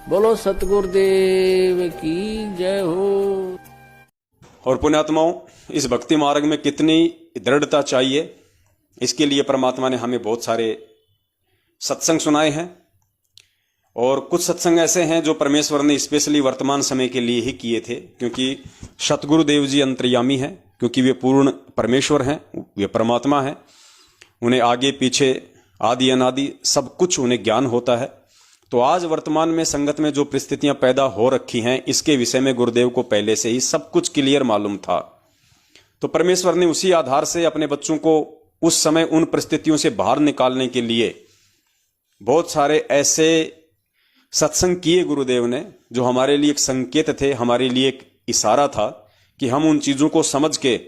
बोलो सतगुरुदेव की जय हो। और पुण्यात्माओं, इस भक्ति मार्ग में कितनी दृढ़ता चाहिए, इसके लिए परमात्मा ने हमें बहुत सारे सत्संग सुनाए हैं। और कुछ सत्संग ऐसे हैं जो परमेश्वर ने स्पेशली वर्तमान समय के लिए ही किए थे, क्योंकि सतगुरुदेव जी अंतर्यामी हैं, क्योंकि वे पूर्ण परमेश्वर हैं, वे परमात्मा हैं। उन्हें आगे पीछे आदि अनादि सब कुछ उन्हें ज्ञान होता है। तो आज वर्तमान में संगत में जो परिस्थितियां पैदा हो रखी हैं, इसके विषय में गुरुदेव को पहले से ही सब कुछ क्लियर मालूम था। तो परमेश्वर ने उसी आधार से अपने बच्चों को उस समय उन परिस्थितियों से बाहर निकालने के लिए बहुत सारे ऐसे सत्संग किए गुरुदेव ने, जो हमारे लिए एक संकेत थे, हमारे लिए एक इशारा था कि हम उन चीजों को समझ के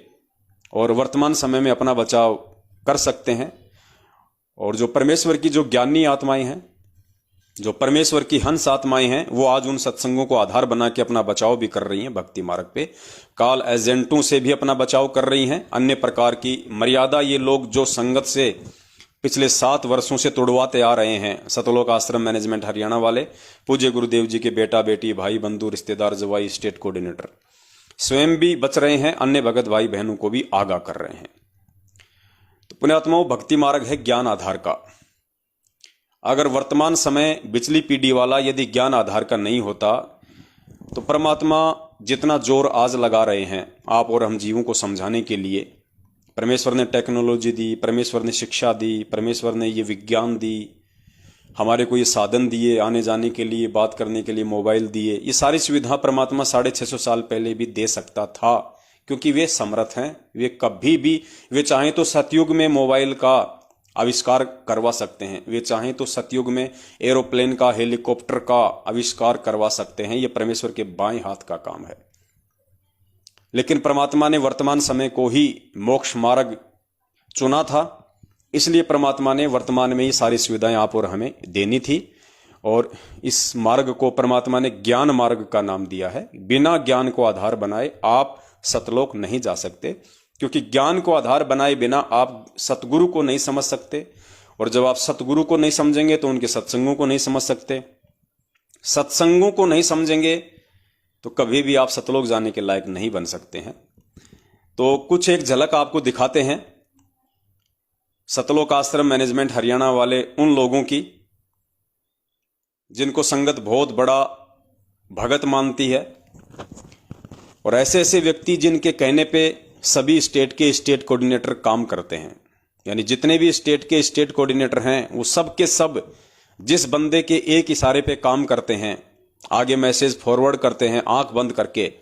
और वर्तमान समय में अपना बचाव कर सकते हैं। और जो परमेश्वर की जो ज्ञानी आत्माएं हैं, जो परमेश्वर की हंस आत्माएं हैं, वो आज उन सत्संगों को आधार बना के अपना बचाव भी कर रही हैं। भक्ति मार्ग पे काल एजेंटों से भी अपना बचाव कर रही हैं। अन्य प्रकार की मर्यादा ये लोग जो संगत से पिछले 7 वर्षों से तोड़वाते आ रहे हैं, सतलोक आश्रम मैनेजमेंट हरियाणा वाले, पूज्य गुरुदेव जी के बेटा बेटी, भाई बंधु, रिश्तेदार, जवाई, स्टेट कोऑर्डिनेटर स्वयं भी बच रहे हैं, अन्य भगत भाई बहनों को भी आगाह कर रहे हैं। तो पुण्यात्माओं, भक्ति मार्ग है ज्ञान आधार का। अगर वर्तमान समय बिचली पीढ़ी वाला यदि ज्ञान आधार का नहीं होता, तो परमात्मा जितना जोर आज लगा रहे हैं आप और हम जीवों को समझाने के लिए, परमेश्वर ने टेक्नोलॉजी दी, परमेश्वर ने शिक्षा दी, परमेश्वर ने ये विज्ञान दी, हमारे को ये साधन दिए, आने जाने के लिए, बात करने के लिए मोबाइल दिए, ये सारी सुविधा परमात्मा 650 साल पहले भी दे सकता था, क्योंकि वे समर्थ हैं। वे कभी भी, वे चाहें तो सतयुग में मोबाइल का आविष्कार करवा सकते हैं, वे चाहें तो सतयुग में एरोप्लेन का, हेलीकॉप्टर का आविष्कार करवा सकते हैं। यह परमेश्वर के बाएं हाथ का काम है। लेकिन परमात्मा ने वर्तमान समय को ही मोक्ष मार्ग चुना था, इसलिए परमात्मा ने वर्तमान में ये सारी सुविधाएं आप और हमें देनी थी। और इस मार्ग को परमात्मा ने ज्ञान मार्ग का नाम दिया है। बिना ज्ञान को आधार बनाए आप सतलोक नहीं जा सकते, क्योंकि ज्ञान को आधार बनाए बिना आप सतगुरु को नहीं समझ सकते। और जब आप सतगुरु को नहीं समझेंगे तो उनके सत्संगों को नहीं समझ सकते। सत्संगों को नहीं समझेंगे तो कभी भी आप सतलोक जाने के लायक नहीं बन सकते हैं। तो कुछ एक झलक आपको दिखाते हैं सतलोक आश्रम मैनेजमेंट हरियाणा वाले उन लोगों की, जिनको संगत बहुत बड़ा भगत मानती है, और ऐसे ऐसे व्यक्ति जिनके कहने पे सभी स्टेट के स्टेट कोऑर्डिनेटर काम करते हैं। यानी जितने भी स्टेट के स्टेट कोऑर्डिनेटर हैं, वो सब के सब जिस बंदे के एक इशारे पे काम करते हैं, आगे मैसेज फॉरवर्ड करते हैं आंख बंद करके,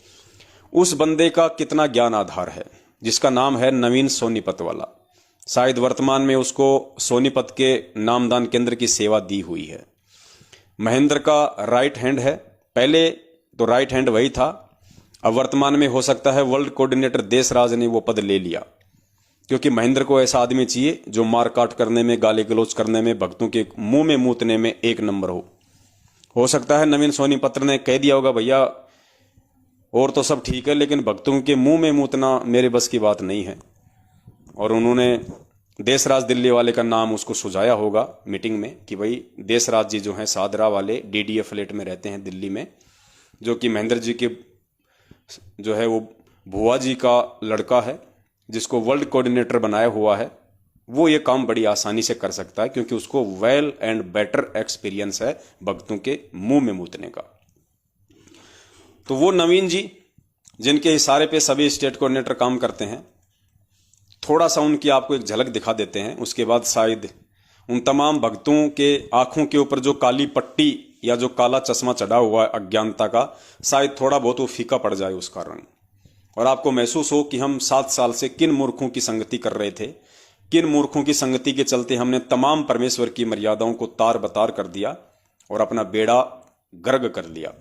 उस बंदे का कितना ज्ञान आधार है, जिसका नाम है नवीन सोनीपत वाला। शायद वर्तमान में उसको सोनीपत के नामदान केंद्र की सेवा दी हुई है। महेंद्र का राइट हैंड है, पहले तो राइट हैंड वही था, अब वर्तमान में हो सकता है वर्ल्ड कोऑर्डिनेटर देशराज ने वो पद ले लिया, क्योंकि महेंद्र को ऐसा आदमी चाहिए जो मार काट करने में, गाली गलौज करने में, भक्तों के मुंह में मूतने में एक नंबर हो सकता है नवीन सोनीपत्र ने कह दिया होगा, भैया और तो सब ठीक है, लेकिन भक्तों के मुंह में मूतना मेरे बस की बात नहीं है। और उन्होंने देशराज दिल्ली वाले का नाम उसको सुझाया होगा मीटिंग में कि भाई देशराज जी जो हैं सादरा वाले DDA फ्लैट में रहते हैं दिल्ली में, जो कि महेंद्र जी के जो है वो भुआ जी का लड़का है, जिसको वर्ल्ड कोऑर्डिनेटर बनाया हुआ है। वो ये काम बड़ी आसानी से कर सकता है, क्योंकि उसको वेल एंड बेटर एक्सपीरियंस है भक्तों के मुंह में मूतने का। तो वो नवीन जी जिनके इशारे पे सभी स्टेट कोऑर्डिनेटर काम करते हैं, थोड़ा सा उनकी आपको एक झलक दिखा देते हैं। उसके बाद शायद उन तमाम भक्तों के आंखों के ऊपर जो काली पट्टी या जो काला चश्मा चढ़ा हुआ है अज्ञानता का, शायद थोड़ा बहुत वो फीका पड़ जाए उसका रंग, और आपको महसूस हो कि हम 7 साल से किन मूर्खों की संगति कर रहे थे, किन मूर्खों की संगति के चलते हमने तमाम परमेश्वर की मर्यादाओं को तार बतार कर दिया और अपना बेड़ा गर्क कर लिया।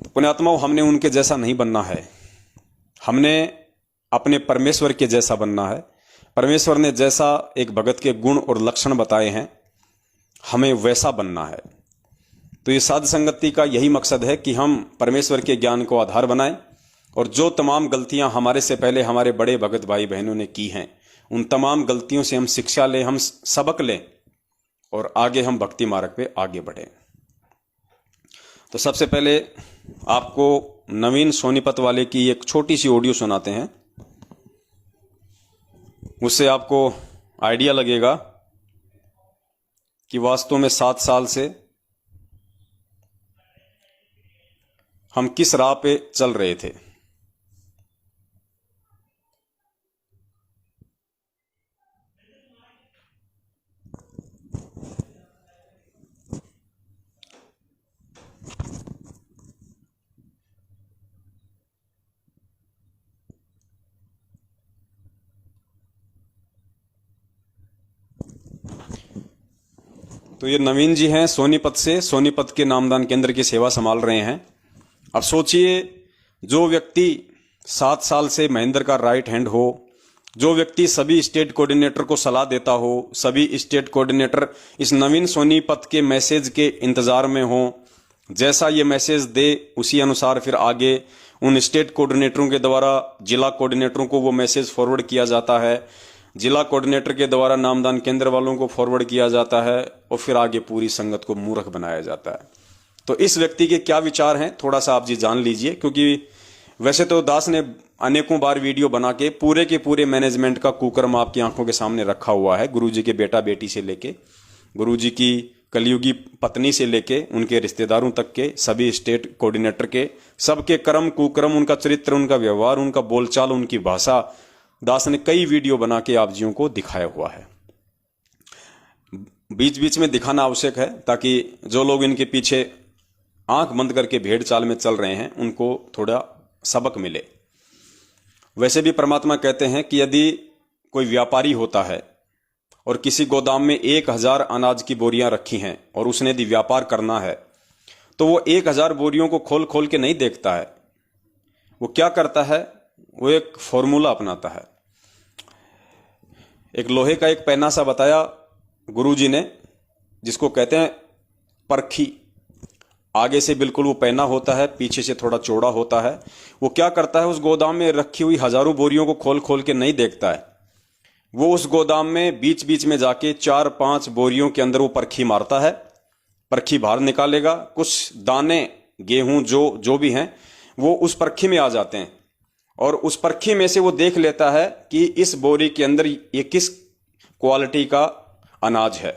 पुण्यात्माओं, हमने उनके जैसा नहीं बनना है, हमने अपने परमेश्वर के जैसा बनना है। परमेश्वर ने जैसा एक भगत के गुण और लक्षण बताए हैं, हमें वैसा बनना है। तो ये साध संगति का यही मकसद है कि हम परमेश्वर के ज्ञान को आधार बनाएं, और जो तमाम गलतियां हमारे से पहले हमारे बड़े भगत भाई बहनों ने की हैं, उन तमाम गलतियों से हम शिक्षा लें, हम सबक लें, और आगे हम भक्ति मार्ग पे आगे बढ़ें। तो सबसे पहले आपको नवीन सोनीपत वाले की एक छोटी सी ऑडियो सुनाते हैं, उससे आपको आइडिया लगेगा कि वास्तव में 7 साल से हम किस राह पे चल रहे थे। तो ये नवीन जी हैं सोनीपत से, सोनीपत के नामदान केंद्र की सेवा संभाल रहे हैं। अब सोचिए, जो व्यक्ति 7 साल से महेंद्र का राइट हैंड हो, जो व्यक्ति सभी स्टेट कोऑर्डिनेटर को सलाह देता हो, सभी स्टेट कोऑर्डिनेटर इस नवीन सोनीपत के मैसेज के इंतजार में हो, जैसा ये मैसेज दे उसी अनुसार फिर आगे उन स्टेट कोऑर्डिनेटरों के द्वारा जिला कोऑर्डिनेटरों को वो मैसेज फॉरवर्ड किया जाता है, जिला कोऑर्डिनेटर के द्वारा नामदान केंद्र वालों को फॉरवर्ड किया जाता है और फिर आगे पूरी संगत को मूर्ख बनाया जाता है। तो इस व्यक्ति के क्या विचार हैं थोड़ा सा आप जी जान लीजिए, क्योंकि वैसे तो दास ने अनेकों बार वीडियो बना के पूरे मैनेजमेंट का कुकर्म आपकी आंखों के सामने रखा हुआ है। गुरुजी के बेटा बेटी से लेके, गुरुजी की कलयुगी पत्नी से लेके, उनके रिश्तेदारों तक के, सभी स्टेट कोऑर्डिनेटर के, सबके कर्म कुकर्म, उनका चरित्र, उनका व्यवहार, उनका बोलचाल, उनकी भाषा, दास ने कई वीडियो बना के आप जियों को दिखाया हुआ है। बीच बीच में दिखाना आवश्यक है ताकि जो लोग इनके पीछे आंख बंद करके भेड़ चाल में चल रहे हैं उनको थोड़ा सबक मिले। वैसे भी परमात्मा कहते हैं कि यदि कोई व्यापारी होता है और किसी गोदाम में 1000 अनाज की बोरियां रखी हैं और उसने यदि व्यापार करना है तो वो 1000 बोरियों को खोल खोल के नहीं देखता है। वो क्या करता है, वो एक फॉर्मूला अपनाता है। एक लोहे का एक पैना सा बताया गुरुजी ने, जिसको कहते हैं परखी। आगे से बिल्कुल वो पैना होता है, पीछे से थोड़ा चौड़ा होता है। वो क्या करता है, उस गोदाम में रखी हुई हजारों बोरियों को खोल खोल के नहीं देखता है। वो उस गोदाम में बीच बीच में जाके 4-5 बोरियों के अंदर वो परखी मारता है। परखी बाहर निकालेगा, कुछ दाने गेहूं जो भी हैं वो उस परखी में आ जाते हैं और उस परखी में से वो देख लेता है कि इस बोरी के अंदर ये किस क्वालिटी का अनाज है।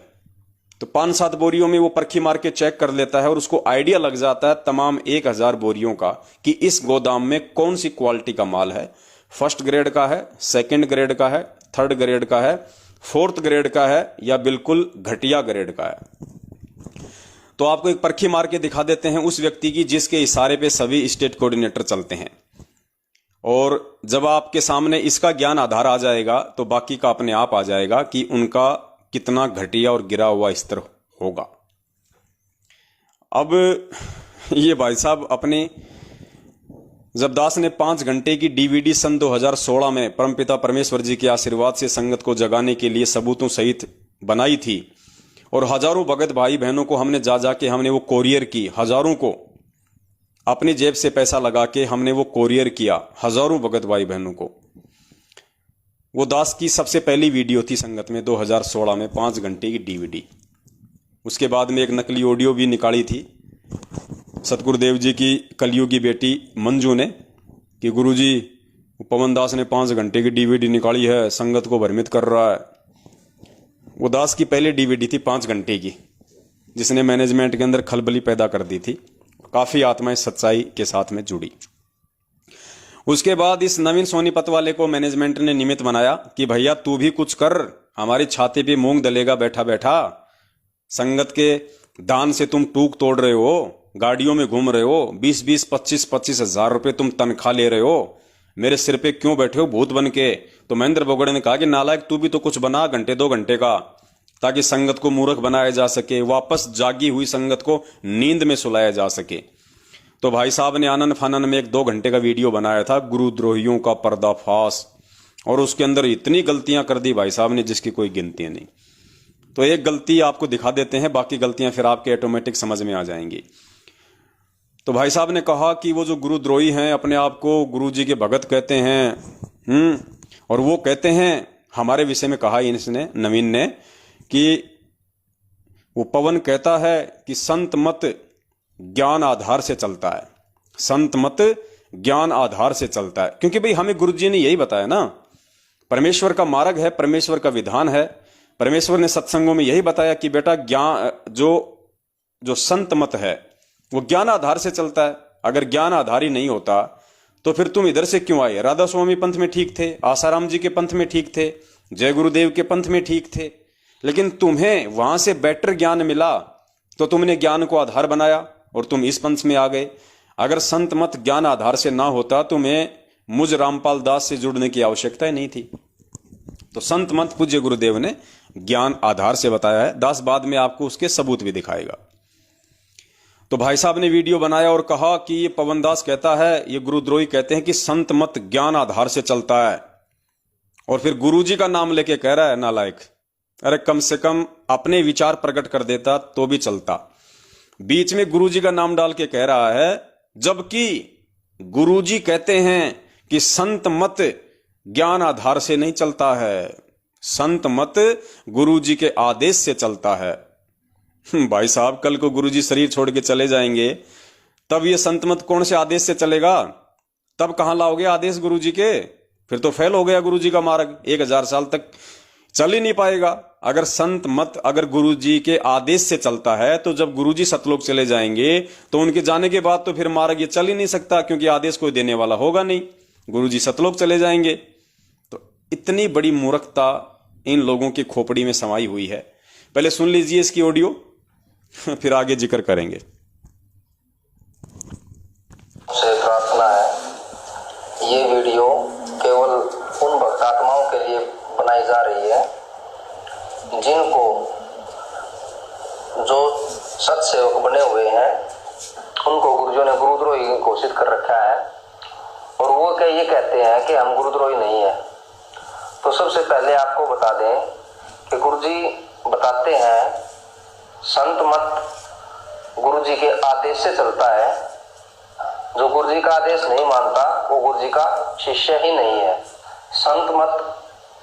तो 5-7 बोरियों में वो परखी मार के चेक कर लेता है और उसको आइडिया लग जाता है तमाम 1000 बोरियों का कि इस गोदाम में कौन सी क्वालिटी का माल है। फर्स्ट ग्रेड का है, सेकंड ग्रेड का है, थर्ड ग्रेड का है, फोर्थ ग्रेड का है या बिल्कुल घटिया ग्रेड का है। तो आपको एक परखी मार के दिखा देते हैं उस व्यक्ति की जिसके इशारे पे सभी स्टेट कोऑर्डिनेटर चलते हैं। और जब आपके सामने इसका ज्ञान आधार आ जाएगा तो बाकी का अपने आप आ जाएगा कि उनका कितना घटिया और गिरा हुआ स्तर होगा। अब ये भाई साहब अपने, जब दास ने 5 घंटे की डीवीडी सन 2016 में परमपिता परमेश्वर जी के आशीर्वाद से संगत को जगाने के लिए सबूतों सहित बनाई थी और हजारों भगत भाई बहनों को हमने जा हमने वो कोरियर की, हजारों को अपनी जेब से पैसा लगा के हमने वो कोरियर किया, हजारों भगत भाई बहनों को। वो दास की सबसे पहली वीडियो थी संगत में 2016 में, 5 घंटे की डीवीडी। उसके बाद में एक नकली ऑडियो भी निकाली थी सतगुरुदेव जी की कलयुगी बेटी मंजू ने कि गुरुजी पवन दास ने 5 घंटे की डीवीडी निकाली है, संगत को भ्रमित कर रहा है। वो दास की पहली डीवीडी थी 5 घंटे की, जिसने मैनेजमेंट के अंदर खलबली पैदा कर दी थी। काफी आत्माएं सच्चाई के साथ में जुड़ी। उसके बाद इस नवीन सोनीपत वाले को मैनेजमेंट ने निमित्त बनाया कि भैया तू भी कुछ कर, हमारी छाती पे मूंग दलेगा बैठा बैठा। संगत के दान से तुम टूक तोड़ रहे हो, गाड़ियों में घूम रहे हो, 20-20, 25-25 हजार रुपए तुम तनख्वाह ले रहे हो, मेरे सिर पे क्यों बैठे हो भूत बन के। तो महेंद्र बोगड़े ने कहा कि नालायक तू भी तो कुछ बना घंटे 2 घंटे का, ताकि संगत को मूर्ख बनाया जा सके, वापस जागी हुई संगत को नींद में सुलाया जा सके। तो भाई साहब ने आनन फानन में एक 2 घंटे का वीडियो बनाया था, गुरुद्रोहियों का पर्दाफाश, और उसके अंदर इतनी गलतियां कर दी भाई साहब ने जिसकी कोई गिनती नहीं। तो एक गलती आपको दिखा देते हैं, बाकी गलतियां फिर आपके ऑटोमेटिक समझ में आ जाएंगी। तो भाई साहब ने कहा कि वो जो गुरुद्रोही हैं अपने आप को गुरु जी के भगत कहते हैं, और वो कहते हैं हमारे विषय में कहा इसने, नवीन ने, कि वो पवन कहता है कि संत मत ज्ञान आधार से चलता है, संत मत ज्ञान आधार से चलता है। क्योंकि भाई हमें गुरु जी ने यही बताया ना, परमेश्वर का मार्ग है, परमेश्वर का विधान है। परमेश्वर ने सत्संगों में यही बताया कि बेटा ज्ञान जो संत मत है वो ज्ञान आधार से चलता है। अगर ज्ञान आधार ही नहीं होता तो फिर तुम इधर से क्यों आए? राधा स्वामी पंथ में ठीक थे, आसाराम जी के पंथ में ठीक थे, जय गुरुदेव के पंथ में ठीक थे, लेकिन तुम्हें वहां से बेटर ज्ञान मिला तो तुमने ज्ञान को आधार बनाया और तुम इस पंथ में आ गए। अगर संत मत ज्ञान आधार से ना होता तुम्हें मुझ रामपाल दास से जुड़ने की आवश्यकता ही नहीं थी। तो संत मत पूज्य गुरुदेव ने ज्ञान आधार से बताया है। दास बाद में आपको उसके सबूत भी दिखाएगा। तो भाई साहब ने वीडियो बनाया और कहा कि ये पवन दास कहता है, ये गुरुद्रोही कहते हैं कि संत मत ज्ञान आधार से चलता है, और फिर गुरुजी का नाम लेके कह रहा है नालायक। अरे कम से कम अपने विचार प्रकट कर देता तो भी चलता। बीच में गुरुजी का नाम डाल के कह रहा है, जबकि गुरुजी कहते हैं कि संत मत ज्ञान आधार से नहीं चलता है, संत मत गुरुजी के आदेश से चलता है। भाई साहब कल को गुरुजी शरीर छोड़ के चले जाएंगे, तब ये संत मत कौन से आदेश से चलेगा? तब कहां लाओगे आदेश गुरुजी के? फिर तो फेल हो गया गुरुजी का मार्ग, 1000 साल तक चल ही नहीं पाएगा। अगर संत मत अगर गुरुजी के आदेश से चलता है तो जब गुरुजी सतलोक चले जाएंगे तो उनके जाने के बाद तो फिर मार्ग ये चल ही नहीं सकता, क्योंकि आदेश कोई देने वाला होगा नहीं, गुरुजी सतलोक चले जाएंगे। तो इतनी बड़ी मूर्खता इन लोगों की खोपड़ी में समाई हुई है। पहले सुन लीजिए इसकी ऑडियो, फिर आगे जिक्र करेंगे। से प्रार्थना है, ये वीडियो केवल उन भक्तात्माओं के लिए बनाई जा रही है जिनको जो सत सेवक बने हुए हैं उनको गुरुजों ने गुरुद्रोही घोषित कर रखा है, और वो ये कहते हैं कि हम गुरुद्रोही नहीं है। तो सबसे पहले आपको बता दें कि गुरुजी बताते हैं संत मत गुरुजी के आदेश से चलता है। जो गुरुजी का आदेश नहीं मानता वो गुरुजी का शिष्य ही नहीं है। संत मत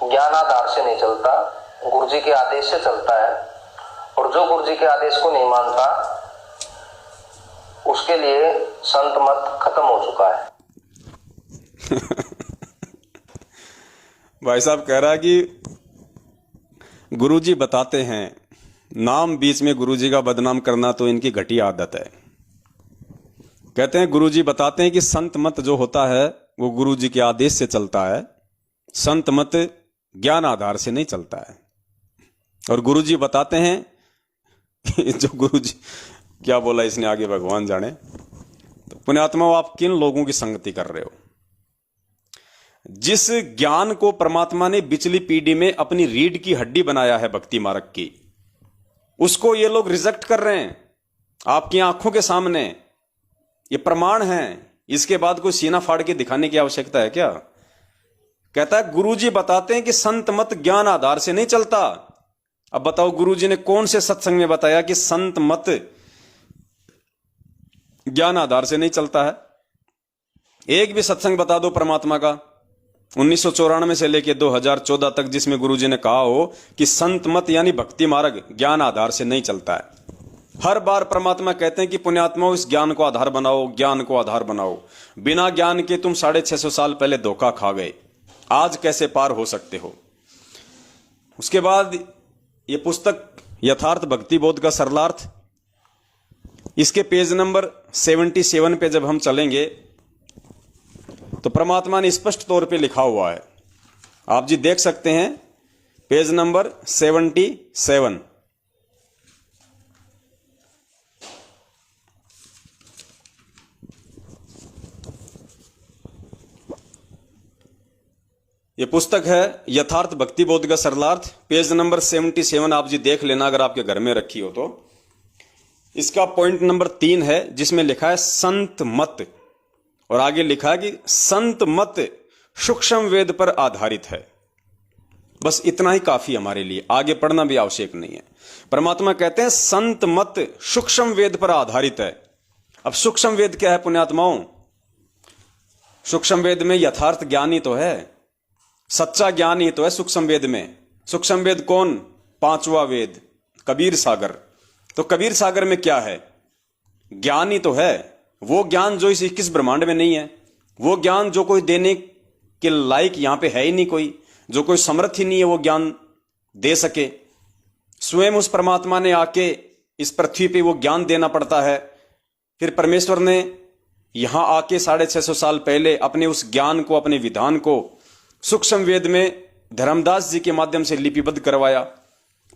ज्ञान आधार से नहीं चलता, गुरुजी के आदेश से चलता है, और जो गुरुजी के आदेश को नहीं मानता उसके लिए संत मत खत्म हो चुका है। भाई साहब कह रहा है कि गुरुजी बताते हैं, नाम बीच में गुरुजी का बदनाम करना तो इनकी घटिया आदत है। कहते हैं गुरुजी बताते हैं कि संत मत जो होता है वो गुरुजी के आदेश से चलता है, संत मत ज्ञान आधार से नहीं चलता है। और गुरुजी बताते हैं कि जो गुरुजी क्या बोला इसने आगे भगवान जाने। तो पुण्यात्मा आप किन लोगों की संगति कर रहे हो? जिस ज्ञान को परमात्मा ने पिछली पीढ़ी में अपनी रीढ़ की हड्डी बनाया है भक्ति मार्ग की, उसको ये लोग रिजेक्ट कर रहे हैं आपकी आंखों के सामने। ये प्रमाण है, इसके बाद कोई सीना फाड़ के दिखाने की आवश्यकता है क्या? कहता है गुरुजी बताते हैं कि संत मत ज्ञान आधार से नहीं चलता। अब बताओ गुरुजी ने कौन से सत्संग में बताया कि संत मत ज्ञान आधार से नहीं चलता है? एक भी सत्संग बता दो परमात्मा का 1994 से लेकर 2014 तक जिसमें गुरुजी ने कहा हो कि संत मत यानी भक्ति मार्ग ज्ञान आधार से नहीं चलता है। हर बार परमात्मा कहते हैं कि पुण्यात्माओं इस ज्ञान को आधार बनाओ, ज्ञान को आधार बनाओ। बिना ज्ञान के तुम 650 साल पहले धोखा खा गए, आज कैसे पार हो सकते हो? उसके बाद ये पुस्तक यथार्थ भक्ति बोध का सरलार्थ, इसके पेज नंबर 77 पे जब हम चलेंगे तो परमात्मा ने स्पष्ट तौर पे लिखा हुआ है, आप जी देख सकते हैं, पेज नंबर 77। ये पुस्तक है यथार्थ भक्ति बोध का सरलार्थ, पेज नंबर 77। आप जी देख लेना अगर आपके घर में रखी हो तो। इसका पॉइंट नंबर 3 है जिसमें लिखा है संत मत, और आगे लिखा है कि संत मत सूक्ष्म वेद पर आधारित है। बस इतना ही काफी हमारे लिए, आगे पढ़ना भी आवश्यक नहीं है। परमात्मा कहते हैं संत मत सूक्ष्म वेद पर आधारित है। अब सूक्ष्म वेद क्या है पुण्यात्माओं? सूक्ष्म वेद में यथार्थ ज्ञान ही तो है, सच्चा ज्ञान ही तो है सूक्ष्म वेद में। सूक्ष्म वेद कौन? 5वां वेद कबीर सागर। तो कबीर सागर में क्या है? ज्ञान ही तो है, वो ज्ञान जो इस 21 ब्रह्मांड में नहीं है, वो ज्ञान जो कोई देने के लायक यहां पे है ही नहीं, कोई जो कोई समर्थ ही नहीं है वो ज्ञान दे सके। स्वयं उस परमात्मा ने आके इस पृथ्वी पे वो ज्ञान देना पड़ता है। फिर परमेश्वर ने यहां आके 650 साल पहले अपने उस ज्ञान को, अपने विधान को सूक्ष्म वेद में धर्मदास जी के माध्यम से लिपिबद्ध करवाया।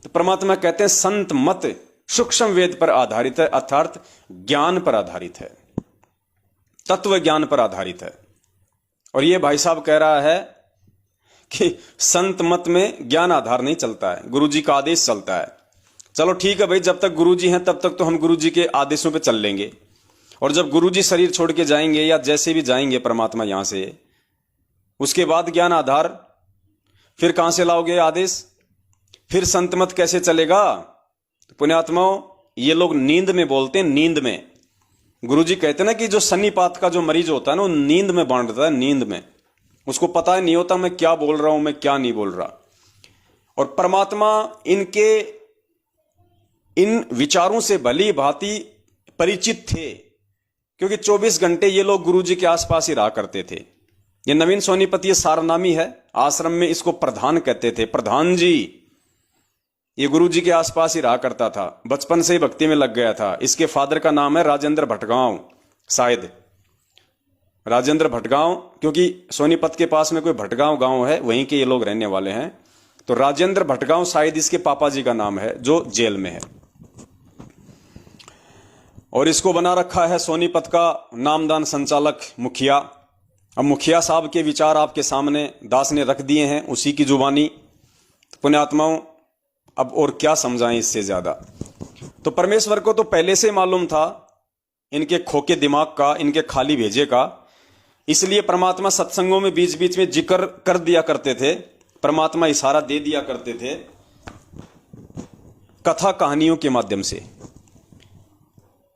तो परमात्मा कहते हैं संत मत सूक्ष्म वेद पर आधारित है, अर्थात ज्ञान पर आधारित है, तत्व ज्ञान पर आधारित है। और ये भाई साहब कह रहा है कि संत मत में ज्ञान आधार नहीं चलता है, गुरुजी का आदेश चलता है। चलो ठीक है भाई, जब तक गुरुजी हैं तब तक तो हम गुरुजी के आदेशों पे चल लेंगे, और जब गुरुजी शरीर छोड़ के जाएंगे या जैसे भी जाएंगे परमात्मा यहां से, उसके बाद ज्ञान आधार फिर कहां से लाओगे आदेश? फिर संत मत कैसे चलेगा? तो पुण्यात्माओं, ये लोग नींद में बोलते हैं, नींद में। गुरुजी कहते हैं ना कि जो सन्नीपात का जो मरीज होता है ना, वो नींद में बांटता है, नींद में। उसको पता ही नहीं होता मैं क्या बोल रहा हूं, मैं क्या नहीं बोल रहा। और परमात्मा इनके इन विचारों से भली भांति परिचित थे, क्योंकि 24 घंटे ये लोग गुरुजी के आसपास ही रहा करते थे। ये नवीन सोनीपत ये सारनामी है, आश्रम में इसको प्रधान कहते थे, प्रधान जी। ये गुरुजी के आसपास ही रहा करता था, बचपन से ही भक्ति में लग गया था। इसके फादर का नाम है राजेंद्र भटगांव, शायद राजेंद्र भटगांव, क्योंकि सोनीपत के पास में कोई भटगांव गांव है, वहीं के ये लोग रहने वाले हैं। तो राजेंद्र भटगांव शायद इसके पापा जी का नाम है, जो जेल में है। और इसको बना रखा है सोनीपत का नामदान संचालक मुखिया। अब मुखिया साहब के विचार आपके सामने दास ने रख दिए हैं, उसी की जुबानी। तो पुण्यात्माओं, अब और क्या समझाएं इससे ज्यादा। तो परमेश्वर को तो पहले से मालूम था इनके खोके दिमाग का, इनके खाली भेजे का, इसलिए परमात्मा सत्संगों में बीच बीच में जिक्र कर दिया करते थे, परमात्मा इशारा दे दिया करते थे कथा कहानियों के माध्यम से।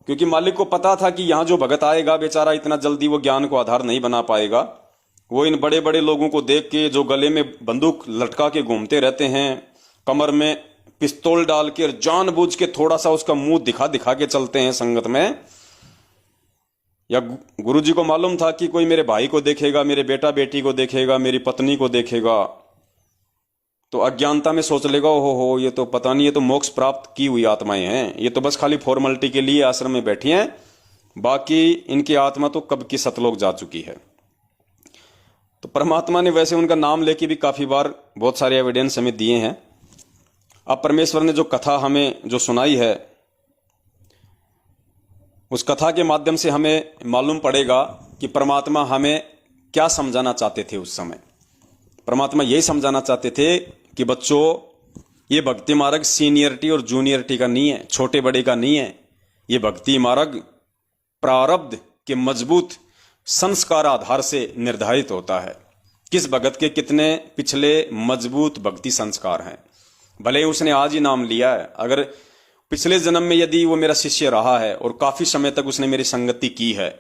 क्योंकि मालिक को पता था कि यहां जो भगत आएगा बेचारा इतना जल्दी वो ज्ञान को आधार नहीं बना पाएगा। वो इन बड़े बड़े लोगों को देख के, जो गले में बंदूक लटका के घूमते रहते हैं, कमर में पिस्तौल डाल के, जानबूझ के थोड़ा सा उसका मुंह दिखा दिखा के चलते हैं संगत में। या गुरुजी को मालूम था कि कोई मेरे भाई को देखेगा, मेरे बेटा बेटी को देखेगा, मेरी पत्नी को देखेगा, तो अज्ञानता में सोच लेगा हो ये तो पता नहीं, ये तो मोक्ष प्राप्त की हुई आत्माएं हैं, ये तो बस खाली फॉर्मेलिटी के लिए आश्रम में बैठी हैं, बाकी इनकी आत्मा तो कब की सतलोक जा चुकी है। तो परमात्मा ने वैसे उनका नाम लेके भी काफी बार बहुत सारे एविडेंस हमें दिए हैं। अब परमेश्वर ने जो कथा हमें जो सुनाई है, उस कथा के माध्यम से हमें मालूम पड़ेगा कि परमात्मा हमें क्या समझाना चाहते थे। उस समय परमात्मा यही समझाना चाहते थे कि बच्चों, ये भक्ति मार्ग सीनियरिटी और जूनियरिटी का नहीं है, छोटे बड़े का नहीं है। ये भक्ति मार्ग प्रारब्ध के मजबूत संस्कार आधार से निर्धारित होता है। किस भगत के कितने पिछले मजबूत भक्ति संस्कार हैं, भले ही उसने आज ही नाम लिया है, अगर पिछले जन्म में यदि वो मेरा शिष्य रहा है और काफी समय तक उसने मेरी संगति की है,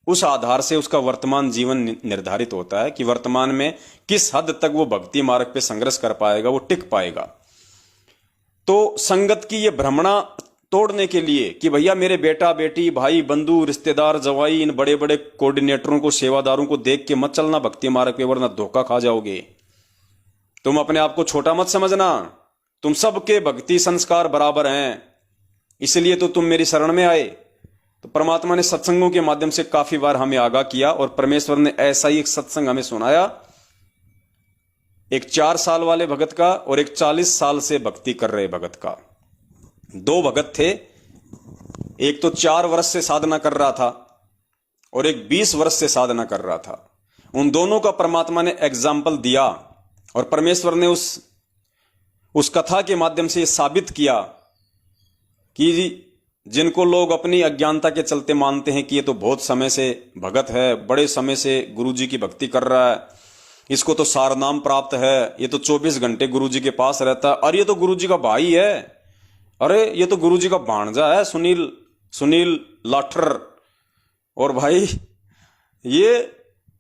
उस आधार से उसका वर्तमान जीवन निर्धारित होता है कि वर्तमान में किस हद तक वो भक्ति मार्ग पे संघर्ष कर पाएगा, वो टिक पाएगा। तो संगत की ये भ्रमणा तोड़ने के लिए कि भैया मेरे बेटा बेटी भाई बंधु रिश्तेदार जवाई इन बड़े बड़े कोऑर्डिनेटरों को सेवादारों को देख के मत चलना भक्ति मार्ग पे, वरना धोखा खा जाओगे। तुम अपने आप को छोटा मत समझना, तुम सबके भक्ति संस्कार बराबर हैं, इसलिए तो तुम मेरी शरण में आए। तो परमात्मा ने सत्संगों के माध्यम से काफी बार हमें आगाह किया, और परमेश्वर ने ऐसा ही एक सत्संग हमें सुनाया, एक 4 साल वाले भगत का और एक 40 साल से भक्ति कर रहे भगत का। 2 भगत थे, एक तो 4 वर्ष से साधना कर रहा था और एक 20 वर्ष से साधना कर रहा था। उन दोनों का परमात्मा ने एग्जाम्पल दिया, और परमेश्वर ने उस कथा के माध्यम से यह साबित किया कि जिनको लोग अपनी अज्ञानता के चलते मानते हैं कि ये तो बहुत समय से भगत है, बड़े समय से गुरुजी की भक्ति कर रहा है, इसको तो सार नाम प्राप्त है, ये तो 24 घंटे गुरुजी के पास रहता है, अरे ये तो गुरुजी का भाई है, अरे ये तो गुरुजी का भांजा है सुनील लाठर, और भाई ये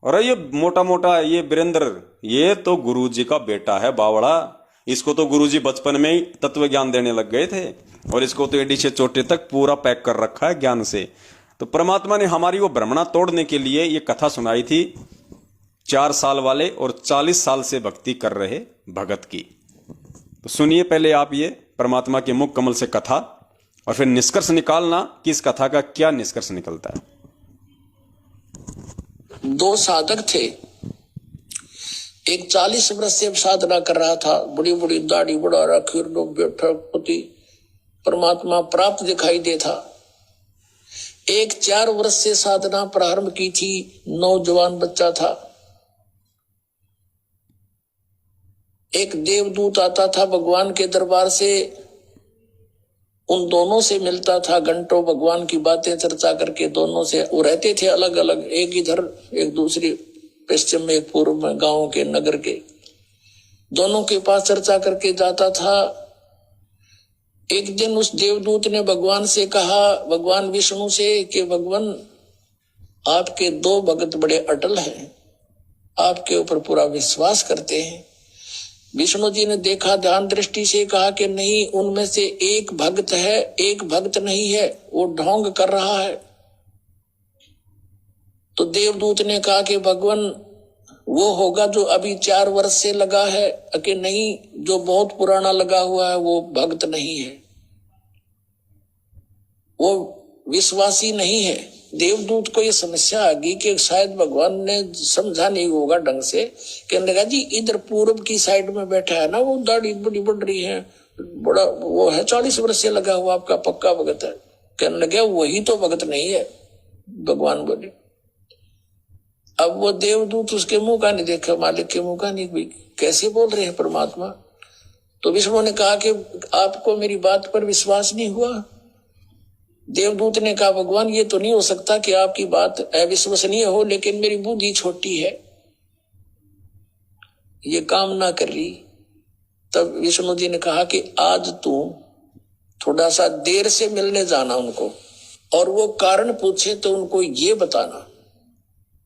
अरे ये मोटा मोटा ये वीरेंद्र, ये तो गुरुजी का बेटा है बावड़ा, इसको तो गुरुजी बचपन में ही तत्व ज्ञान देने लग गए थे और इसको तो एडी से चोटे तक पूरा पैक कर रखा है ज्ञान से। तो परमात्मा ने हमारी वो भ्रमणा तोड़ने के लिए ये कथा सुनाई थी 4 साल वाले और 40 साल से भक्ति कर रहे भगत की। तो सुनिए पहले आप ये परमात्मा के मुख कमल से कथा और फिर निष्कर्ष निकालना कि इस कथा का क्या निष्कर्ष निकलता है। 2 साधक थे। एक 40 वर्ष से साधना कर रहा था, बड़ी बड़ी दाढ़ी बढ़ा रखी, बैठा पति परमात्मा प्राप्त दिखाई देता। एक 4 वर्ष से साधना प्रारंभ की थी, नौजवान बच्चा था। एक देवदूत आता था भगवान के दरबार से, उन दोनों से मिलता था, घंटों भगवान की बातें चर्चा करके दोनों से। वो रहते थे अलग अलग, एक इधर एक दूसरी पश्चिम में एक पूर्व में, गांव के नगर के। दोनों के पास चर्चा करके जाता था। एक दिन उस देवदूत ने भगवान से कहा, भगवान विष्णु से, कि भगवान आपके 2 भगत बड़े अटल हैं, आपके ऊपर पूरा विश्वास करते हैं। विष्णु जी ने देखा, ध्यान दृष्टि से कहा कि नहीं, उनमें से एक भक्त है, एक भक्त नहीं है, वो ढोंग कर रहा है। तो देवदूत ने कहा कि भगवान वो होगा जो अभी 4 वर्ष से लगा है, कि नहीं, जो बहुत पुराना लगा हुआ है वो भक्त नहीं है, वो विश्वासी नहीं है। देवदूत को ये समस्या आ गई कि शायद भगवान ने समझा नहीं होगा ढंग से। कहने लगा, जी इधर पूर्व की साइड में बैठा है ना, वो दाढ़ी बड़ी बढ़ रही है, बड़ा वो है, 40 वर्ष से लगा हुआ, आपका पक्का भगत है। कहने लगा, वही तो भगत नहीं है। भगवान बोले। अब वो देवदूत उसके मुंह का नहीं देखा, मालिक के मुंह का नहीं, भाई कैसे बोल रहे हैं परमात्मा। तो विष्णु ने कहा कि आपको मेरी बात पर विश्वास नहीं हुआ। देवदूत ने कहा, भगवान ये तो नहीं हो सकता कि आपकी बात अविश्वसनीय हो, लेकिन मेरी बुद्धि छोटी है, ये काम ना कर रही। तब विष्णु जी ने कहा कि आज तू थोड़ा सा देर से मिलने जाना उनको, और वो कारण पूछे तो उनको ये बताना।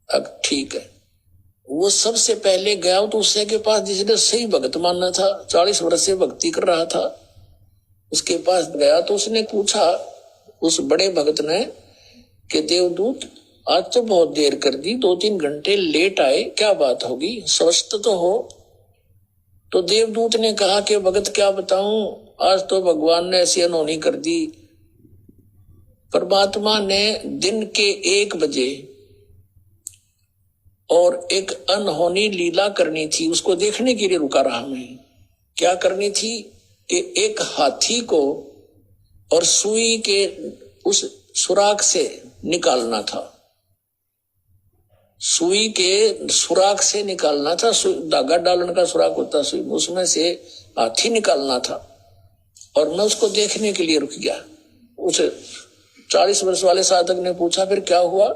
अब ठीक है। वो सबसे पहले गया तो उससे के पास जिसने सही भगत मानना था, 40 वर्ष से भक्ति कर रहा था, उसके पास गया तो उसने पूछा उस बड़े भगत ने कि देवदूत आज तो बहुत देर कर दी, 2-3 घंटे लेट आए, क्या बात होगी, स्वस्थ तो हो। तो देवदूत ने कहा कि भगत क्या बताऊं, आज तो भगवान ने ऐसी अनहोनी कर दी। परमात्मा ने दिन के 1 बजे और एक अनहोनी लीला करनी थी, उसको देखने के लिए रुका रहा मैं। क्या करनी थी कि एक हाथी को और सुई के उस सुराख से निकालना था, सुई के सुराख से निकालना था। धागा डालने का सुराख होता सुई, उसमें से हाथी निकालना था। और मैं उसको देखने के लिए रुक गया। उसे 40 वर्ष वाले साधक ने पूछा, फिर क्या हुआ?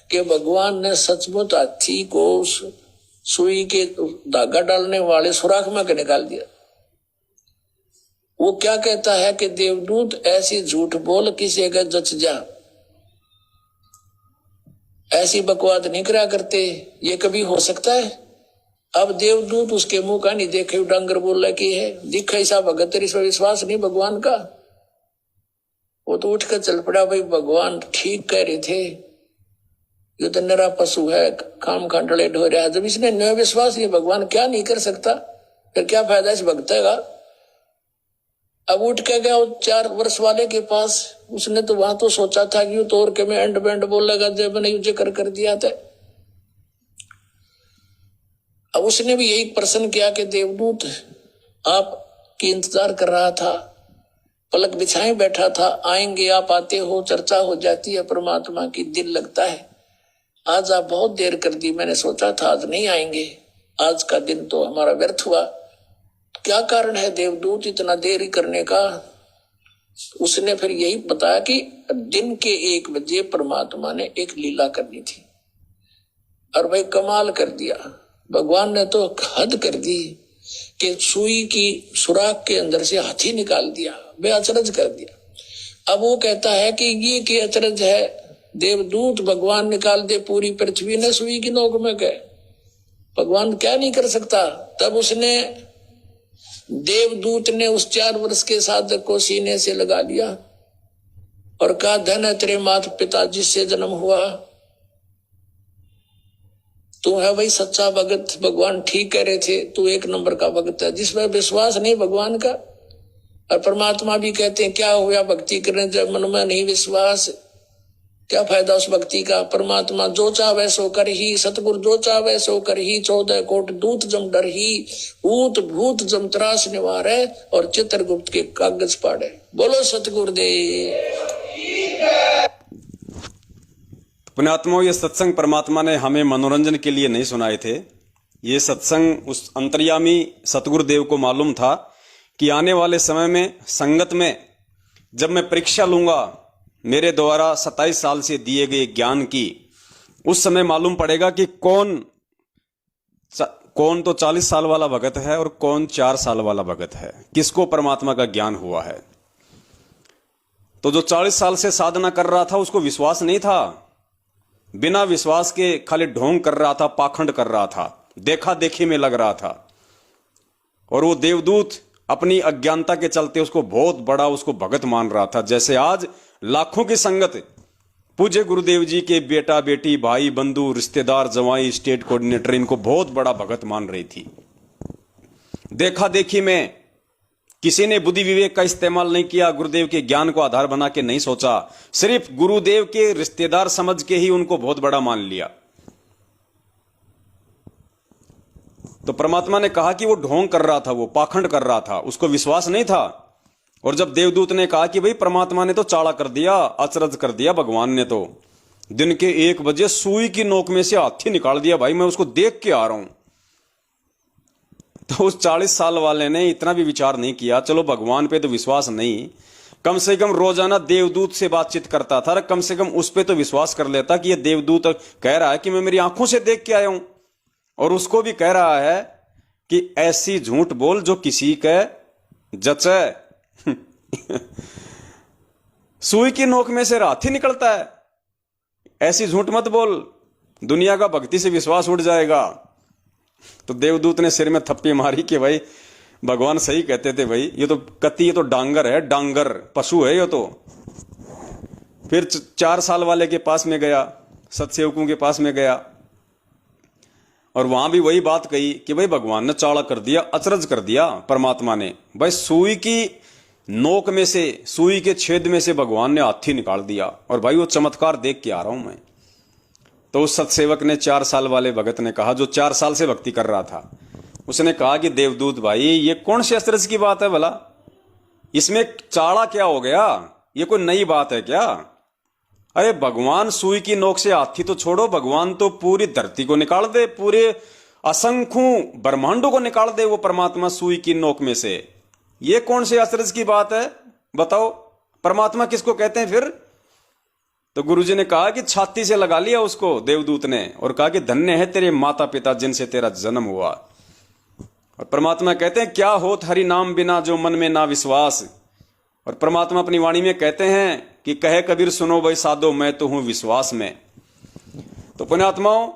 कि भगवान ने सचमुच हाथी को सुई के धागा डालने वाले सुराख में निकाल दिया। वो क्या कहता है कि देवदूत ऐसी झूठ बोल किसी का जच जा, ऐसी बकवाद नहीं करा करते, ये कभी हो सकता है? अब देवदूत उसके मुंह का नहीं देखे, डांगर बोला कि है दिखा ऐसा भगत, इस पर विश्वास नहीं भगवान का। वो तो उठकर चल पड़ा, भाई भगवान ठीक कह रहे थे, ये तो नरा पशु है, काम खांडले ढो रहा है। जब इसने न विश्वास नहीं, भगवान क्या नहीं कर सकता, फिर क्या फायदा इस भक्त का। अब उठ के गया 4 वर्ष वाले के पास। उसने तो वहां तो सोचा था कि तोड़ के मैं एंड बैंड बोलेगा, जब मैंने यूज कर दिया था। अब उसने भी यही प्रश्न किया कि देवदूत आपकी इंतजार कर रहा था, पलक बिछाए बैठा था, आएंगे आप, आते हो, चर्चा हो जाती है परमात्मा की, दिल लगता है। आज आप बहुत देर कर दी, मैंने सोचा था आज नहीं आएंगे, आज का दिन तो हमारा व्यर्थ हुआ। क्या कारण है देवदूत इतना देरी करने का? उसने फिर यही बताया कि दिन के 1 बजे परमात्मा ने एक लीला करनी थी। और भाई कमाल कर दिया, भगवान ने तो हद कर दी कि सुई की सुराख के अंदर से हाथी निकाल दिया, बेअचरज कर दिया। अब वो कहता है कि ये क्या अचरज है, देवदूत भगवान निकाल दे पूरी पृथ्वी ने सुई की नोक में गए, भगवान क्या नहीं कर सकता। तब उसने देवदूत ने उस 4 वर्ष के साधक को सीने से लगा लिया और कहा, धन है तेरे माता पिता जिससे जन्म हुआ, तू है वही सच्चा भगत, भगवान ठीक कह रहे थे, तू 1 नंबर का भगत है। जिसमें विश्वास नहीं भगवान का, और परमात्मा भी कहते हैं क्या हुआ भक्ति करने जब मन में नहीं विश्वास, क्या फायदा उस भक्ति का। परमात्मा जो चाहे सो कर ही, सतगुरु जो चाहे सो कर ही, 14 कोट दूत जम डर ही, ऊत भूत जम त्रास निवारे, और चित्रगुप्त के कागज पाड़े। बोलो सतगुरुदेव। पुण्यात्माओं, ये सत्संग परमात्मा ने हमें मनोरंजन के लिए नहीं सुनाए थे। ये सत्संग उस अंतर्यामी सतगुरुदेव को मालूम था कि आने वाले समय में संगत में जब मैं परीक्षा लूंगा मेरे द्वारा 27 साल से दिए गए ज्ञान की, उस समय मालूम पड़ेगा कि कौन तो 40 साल वाला भगत है और कौन 4 साल वाला भगत है, किसको परमात्मा का ज्ञान हुआ है। तो जो 40 साल से साधना कर रहा था उसको विश्वास नहीं था, बिना विश्वास के खाली ढोंग कर रहा था, पाखंड कर रहा था, देखा देखी में लग रहा था। और वो देवदूत अपनी अज्ञानता के चलते उसको बहुत बड़ा उसको भगत मान रहा था। जैसे आज लाखों की संगत पूज्य गुरुदेव जी के बेटा बेटी भाई बंधु रिश्तेदार जवाई स्टेट कोऑर्डिनेटर इनको बहुत बड़ा भगत मान रही थी। देखा देखी में किसी ने बुद्धि विवेक का इस्तेमाल नहीं किया, गुरुदेव के ज्ञान को आधार बना के नहीं सोचा, सिर्फ गुरुदेव के रिश्तेदार समझ के ही उनको बहुत बड़ा मान लिया। तो परमात्मा ने कहा कि वो ढोंग कर रहा था, वो पाखंड कर रहा था, उसको विश्वास नहीं था। और जब देवदूत ने कहा कि भाई परमात्मा ने तो चाड़ा कर दिया, अचरज कर दिया, भगवान ने तो दिन के 1 बजे सुई की नोक में से हाथी निकाल दिया, भाई मैं उसको देख के आ रहा हूं। तो उस 40 साल वाले ने इतना भी विचार नहीं किया, चलो भगवान पे तो विश्वास नहीं, कम से कम रोजाना देवदूत से बातचीत करता था, कम से कम उस पे तो विश्वास कर लेता कि ये देवदूत कह रहा है कि मैं मेरी आंखों से देख के आया हूं, और उसको भी कह रहा है कि ऐसी झूठ बोल जो किसी के जचे। सुई की नोक में से हाथी निकलता है, ऐसी झूठ मत बोल, दुनिया का भक्ति से विश्वास उड़ जाएगा। तो देवदूत ने सिर में थप्पी मारी कि भाई भगवान सही कहते थे, भाई ये तो कति, ये तो डांगर है, डांगर पशु है ये तो। फिर 4 साल वाले के पास में गया, सतसेवकों के पास में गया, और वहां भी वही बात कही कि भाई भगवान ने चाड़ा कर दिया, अचरज कर दिया परमात्मा ने, भाई सुई की नोक में से, सुई के छेद में से भगवान ने हाथी निकाल दिया, और भाई वो चमत्कार देख के आ रहा हूं मैं। तो उस सतसेवक ने 4 साल वाले भगत ने कहा, जो 4 साल से भक्ति कर रहा था, उसने कहा कि देवदूत भाई ये कौन सी अचरज की बात है भला, इसमें चाड़ा क्या हो गया, ये कोई नई बात है क्या? अरे भगवान सुई की नोक से हाथी तो छोड़ो, भगवान तो पूरी धरती को निकाल दे, पूरे असंख्यों ब्रह्मांडों को निकाल दे वो परमात्मा सुई की नोक में से, ये कौन सी अचरज की बात है बताओ? परमात्मा किसको कहते हैं फिर? तो गुरुजी ने कहा कि छाती से लगा लिया उसको देवदूत ने, और कहा कि धन्य है तेरे माता पिता जिनसे तेरा जन्म हुआ। और परमात्मा कहते हैं क्या होत हरि नाम बिना जो मन में ना विश्वास। और परमात्मा अपनी वाणी में कहते हैं कि कहे कबीर सुनो भाई साधो मैं तो हूं विश्वास में। तो पुण्यात्माओं,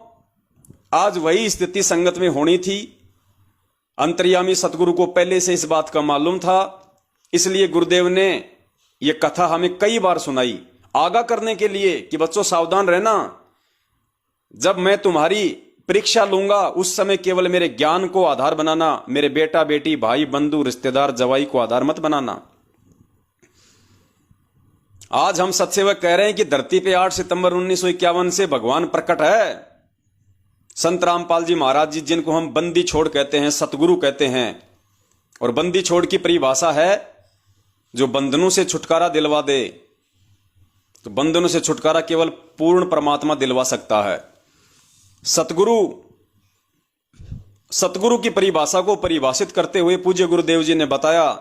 आज वही स्थिति संगत में होनी थी। अंतर्यामी सतगुरु को पहले से इस बात का मालूम था, इसलिए गुरुदेव ने यह कथा हमें कई बार सुनाई, आगाह करने के लिए कि बच्चों सावधान रहना, जब मैं तुम्हारी परीक्षा लूंगा उस समय केवल मेरे ज्ञान को आधार बनाना, मेरे बेटा बेटी भाई बंधु रिश्तेदार जवाई को आधार मत बनाना। आज हम सत्सेवक कह रहे हैं कि धरती पे 8 सितंबर 1951 से भगवान प्रकट है। संत रामपाल जी महाराज जी, जिनको हम बंदी छोड़ कहते हैं, सतगुरु कहते हैं, और बंदी छोड़ की परिभाषा है जो बंधनों से छुटकारा दिलवा दे। तो बंधनों से छुटकारा केवल पूर्ण परमात्मा दिलवा सकता है। सतगुरु की परिभाषा को परिभाषित करते हुए पूज्य गुरुदेव जी ने बताया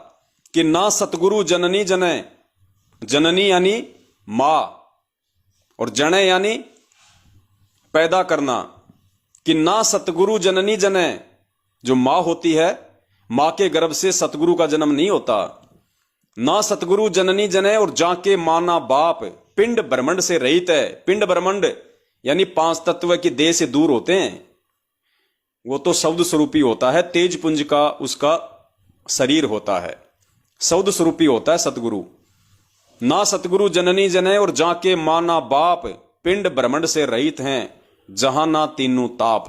कि ना सतगुरु जननी जने, जननी यानी मां, और जने यानी पैदा करना, कि ना सतगुरु जननी जने, जो मां होती है, मां के गर्भ से सतगुरु का जन्म नहीं होता। ना सतगुरु जननी जने, और जाके माना बाप, पिंड ब्रह्मंड से रहित है। पिंड ब्रह्मंड यानी 5 तत्व की देह से दूर होते हैं, वो तो शब्द स्वरूपी होता है, तेज पुंज का उसका शरीर होता है, सौद स्वरूपी होता है सतगुरु। ना सतगुरु जननी जने और जाके माना बाप, पिंड ब्रह्मंड से रहित हैं जहां ना तीनों ताप।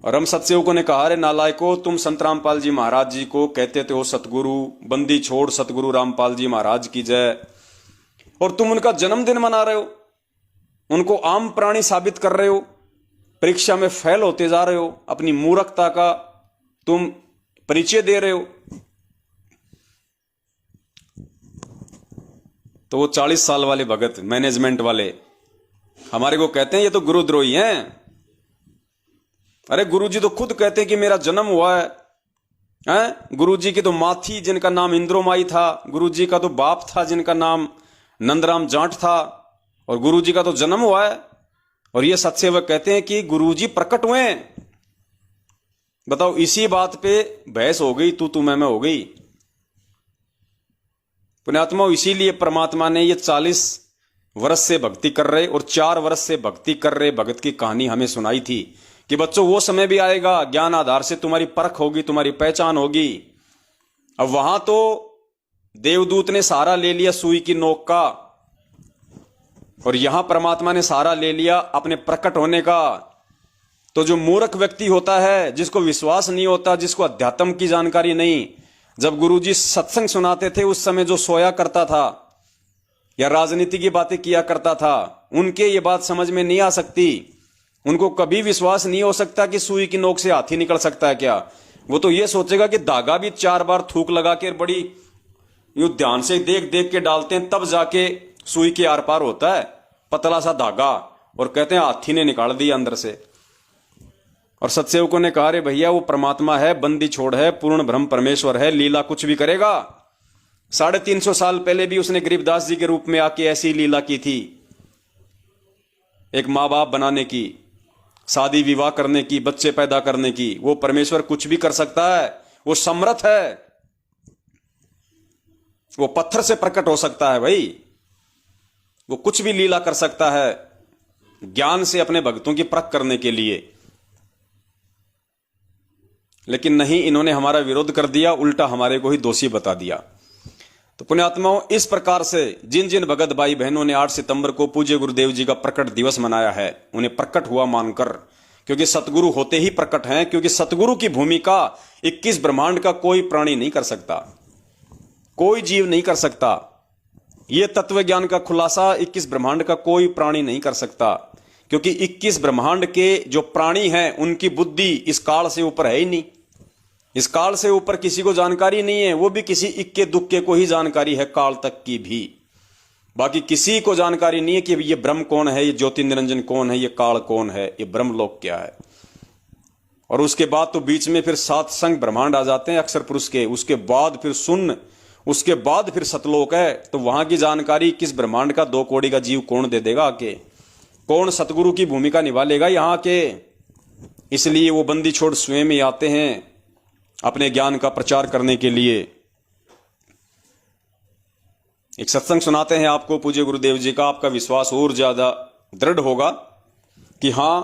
और हम सत्सेवकों ने कहा, रे नालायको, तुम संत रामपाल जी महाराज जी को कहते थे हो सतगुरु, बंदी छोड़ सतगुरु रामपाल जी महाराज की जय, और तुम उनका जन्मदिन मना रहे हो, उनको आम प्राणी साबित कर रहे हो, परीक्षा में फेल होते जा रहे हो, अपनी मूर्खता का तुम परिचय दे रहे हो। तो वो 40 साल वाले भगत मैनेजमेंट वाले हमारे को कहते हैं ये तो गुरुद्रोही हैं। अरे गुरुजी तो खुद कहते हैं कि मेरा जन्म हुआ है? गुरुजी की तो माँ थी जिनका नाम इंद्रोमाई था, गुरुजी का तो बाप था जिनका नाम नंदराम जाट था, और गुरुजी का तो जन्म हुआ है। और ये सत्सेवक कहते हैं कि गुरुजी प्रकट हुए हैं। बताओ, इसी बात पे बहस हो गई, तू मैं हो गई। पुण्यात्मा, इसीलिए परमात्मा ने ये 40 वर्ष से भक्ति कर रहे और 4 वर्ष से भक्ति कर रहे भगत की कहानी हमें सुनाई थी कि बच्चों वो समय भी आएगा, ज्ञान आधार से तुम्हारी परख होगी, तुम्हारी पहचान होगी। अब वहां तो देवदूत ने सहारा ले लिया सुई की नोक का, और यहां परमात्मा ने सहारा ले लिया अपने प्रकट होने का। तो जो मूर्ख व्यक्ति होता है, जिसको विश्वास नहीं होता, जिसको अध्यात्म की जानकारी नहीं, जब गुरुजी सत्संग सुनाते थे उस समय जो सोया करता था या राजनीति की बातें किया करता था, उनके ये बात समझ में नहीं आ सकती। उनको कभी विश्वास नहीं हो सकता कि सुई की नोक से हाथी निकल सकता है क्या। वो तो ये सोचेगा कि धागा भी 4 बार थूक लगा के बड़ी यूं ध्यान से देख देख के डालते हैं, तब जाके सुई के आर पार होता है पतला सा धागा, और कहते हैं हाथी ने निकाल दिया अंदर से। और सत्सेवकों ने कहा, रे भैया वो परमात्मा है, बंदी छोड़ है, पूर्ण ब्रह्म परमेश्वर है, लीला कुछ भी करेगा। 350 साल पहले भी उसने गरीबदास जी के रूप में आके ऐसी लीला की थी, एक माँ बाप बनाने की, शादी विवाह करने की, बच्चे पैदा करने की। वो परमेश्वर कुछ भी कर सकता है, वो समर्थ है, वो पत्थर से प्रकट हो सकता है भाई, वो कुछ भी लीला कर सकता है ज्ञान से अपने भक्तों की परख करने के लिए। लेकिन नहीं, इन्होंने हमारा विरोध कर दिया, उल्टा हमारे को ही दोषी बता दिया। तो पुण्यात्माओं, इस प्रकार से जिन जिन भगत भाई बहनों ने 8 सितंबर को पूज्य गुरुदेव जी का प्रकट दिवस मनाया है, उन्हें प्रकट हुआ मानकर, क्योंकि सतगुरु होते ही प्रकट हैं, क्योंकि सतगुरु की भूमिका 21 ब्रह्मांड का कोई प्राणी नहीं कर सकता, कोई जीव नहीं कर सकता। यह तत्व ज्ञान का खुलासा 21 ब्रह्मांड का कोई प्राणी नहीं कर सकता, क्योंकि 21 ब्रह्मांड के जो प्राणी हैं उनकी बुद्धि इस काल से ऊपर है ही नहीं। इस काल से ऊपर किसी को जानकारी नहीं है, वो भी किसी इक्के दुक्के को ही जानकारी है, काल तक की भी। बाकी किसी को जानकारी नहीं है कि ये ब्रह्म कौन है, ये ज्योति निरंजन कौन है, ये काल कौन है, ये ब्रह्मलोक क्या है। और उसके बाद तो बीच में फिर 7 संग ब्रह्मांड आ जाते हैं अक्षर पुरुष के, उसके बाद फिर शून्य, उसके बाद फिर सतलोक है। तो वहां की जानकारी किस ब्रह्मांड का 2 कौड़ी का जीव कौन दे देगा आके, कौन सतगुरु की भूमिका निभा लेगा यहाँ के। इसलिए वो बंदी छोड़ स्वयं ही आते हैं अपने ज्ञान का प्रचार करने के लिए। एक सत्संग सुनाते हैं आपको पूज्य गुरुदेव जी का, आपका विश्वास और ज्यादा दृढ़ होगा कि हां,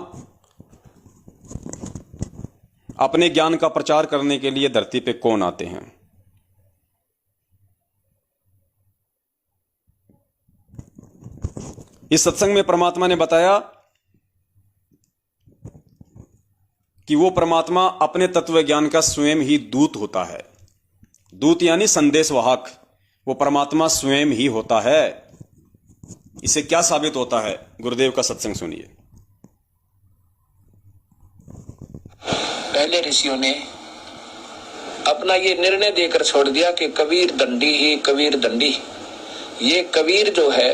अपने ज्ञान का प्रचार करने के लिए धरती पे कौन आते हैं। इस सत्संग में परमात्मा ने बताया कि वो परमात्मा अपने तत्व ज्ञान का स्वयं ही दूत होता है। दूत यानी संदेशवाहक, वो परमात्मा स्वयं ही होता है। इससे क्या साबित होता है, गुरुदेव का सत्संग सुनिए। पहले ऋषियों ने अपना ये निर्णय देकर छोड़ दिया कि कबीर दंडी ही कबीर दंडी। ये कबीर जो है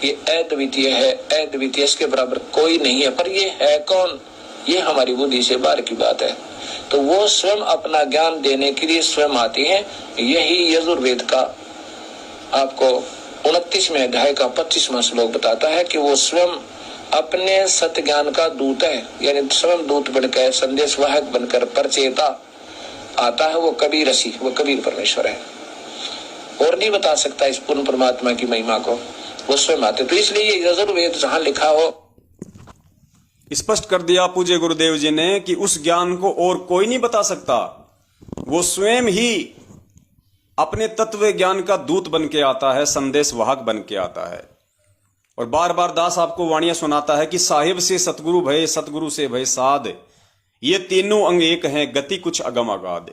ये अद्वितीय है, अद्वितीय, इसके बराबर कोई नहीं है। पर ये है कौन, ये हमारी बुद्धि से बाहर की बात है। तो वो स्वयं अपना ज्ञान देने के लिए स्वयं आती है। यही यजुर्वेद का आपको 29वें अध्याय का 25वां श्लोक बताता है कि वो स्वयं अपने सत्य ज्ञान का दूत है, यानी स्वयं दूत बनकर, संदेशवाहक बनकर, परचेता आता है। वो कबीर ऋषि, वो कबीर परमेश्वर है, और नहीं बता सकता इस पूर्ण परमात्मा की महिमा को, वो स्वयं आते। तो इसलिए ये यजुर्वेद जहां लिखा हो, स्पष्ट कर दिया पूज्य गुरुदेव जी ने कि उस ज्ञान को और कोई नहीं बता सकता, वो स्वयं ही अपने तत्व ज्ञान का दूत बन के आता है, संदेश वाहक बन के आता है। और बार बार दास आपको वाणियां सुनाता है कि साहिब से सतगुरु भय, सतगुरु से भय साध, ये तीनों अंग एक हैं, गति कुछ अगम अगाध।